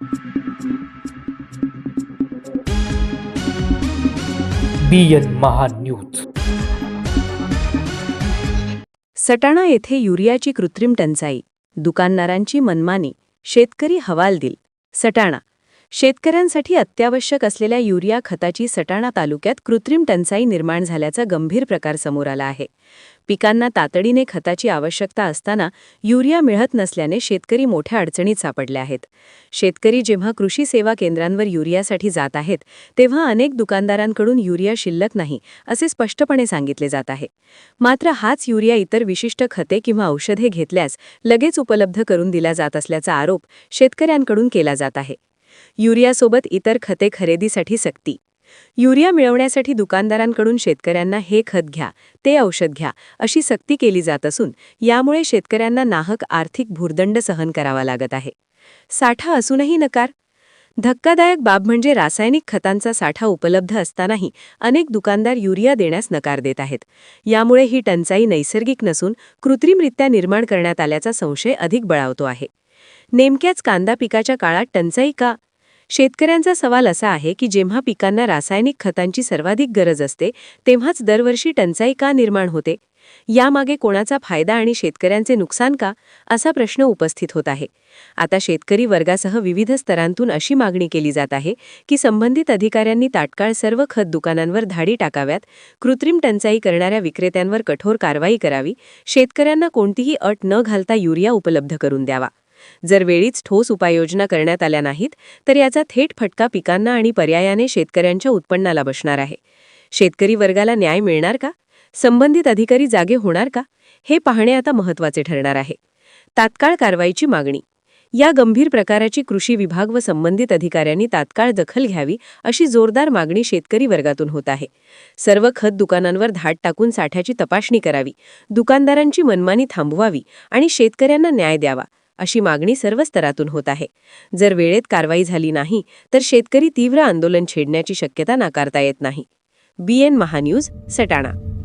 BN Mahanews. Satana येथे युरियाची कृत्रिम टंचाई, दुकानदारांची मनमानी, शेतकरी हवालदिल. सटाणा शेतकऱ्यांसाठी अत्यावश्यक असलेल्या युरिया खताची सटाणा तालुक्यात कृत्रिम टंचाई निर्माण झाल्याचा गंभीर प्रकार समोर आला आहे. पिकांना तातडीने खताची आवश्यकता असताना युरिया मिळत नसल्याने शेतकरी मोठ्या अडचणीत सापडले आहेत. शेतकरी जेव्हा कृषी सेवा केंद्रांवर युरियासाठी जात आहेत तेव्हा अनेक दुकानदारांकडून युरिया शिल्लक नाही असे स्पष्टपणे सांगितले जात आहे. मात्र हाच युरिया इतर विशिष्ट खते किंवा औषधे घेतल्यास लगेच उपलब्ध करून दिला जात असल्याचा आरोप शेतकऱ्यांकडून केला जात आहे. युरियासोबत इतर खते खरेदीसाठी सक्ती. युरिया मिळवण्यासाठी दुकानदारांकडून शेतकऱ्यांना हे खत घ्या, ते औषध घ्या अशी सक्ती केली जात असून यामुळे शेतकऱ्यांना नाहक आर्थिक भुर्दंड सहन करावा लागत आहे. साठा असूनही नकार. धक्कादायक बाब म्हणजे रासायनिक खतांचा साठा उपलब्ध असतानाही अनेक दुकानदार युरिया देण्यास नकार देत आहेत. यामुळे ही टंचाई नैसर्गिक नसून कृत्रिमरित्या निर्माण करण्यात आल्याचा संशय अधिक बळावतो आहे. नेमक्याच कांदा पिकाच्या काळात टंचाई का? शेतकऱ्यांचा सवाल असा आहे की जेव्हा पिकांना रासायनिक खतांची सर्वाधिक गरज असते तेव्हाच दरवर्षी टंचाई का निर्माण होते? यामागे कोणाचा फायदा आणि शेतकऱ्यांचे नुकसान का, असा प्रश्न उपस्थित होत आहे. आता शेतकरी वर्गासह विविध स्तरांतून अशी मागणी केली जात आहे की संबंधित अधिकाऱ्यांनी तात्काळ सर्व खत दुकानांवर धाडी टाकाव्यात, कृत्रिम टंचाई करणाऱ्या विक्रेत्यांवर कठोर कारवाई करावी, शेतकऱ्यांना कोणतीही अट न घालता युरिया उपलब्ध करून द्यावा. जर वेळीच ठोस उपाययोजना करण्यात आल्या नाहीत तर याचा थेट फटका पिकांना आणि पर्यायाने शेतकऱ्यांच्या उत्पन्नाला बसणार आहे. शेतकरी वर्गाला न्याय मिळणार का? संबंधित अधिकारी जागे होणार का? हे पाहणे आता महत्त्वाचे ठरणार आहे. तात्काळ कारवाईची मागणी. या गंभीर प्रकाराची कृषी विभाग व संबंधित अधिकाऱ्यांनी तात्काळ दखल घ्यावी अशी जोरदार मागणी शेतकरी वर्गातून होत आहे. सर्व खत दुकानांवर धाड टाकून साठ्याची तपासणी करावी, दुकानदारांची मनमानी थांबवावी आणि शेतकऱ्यांना न्याय द्यावा अशी मागणी सर्व स्तरातून होत आहे. जर वेळेत कारवाई झाली नाही तर शेतकरी तीव्र आंदोलन छेडण्याची शक्यता नाकारता येत नाही. BN महान्यूज, सटाणा.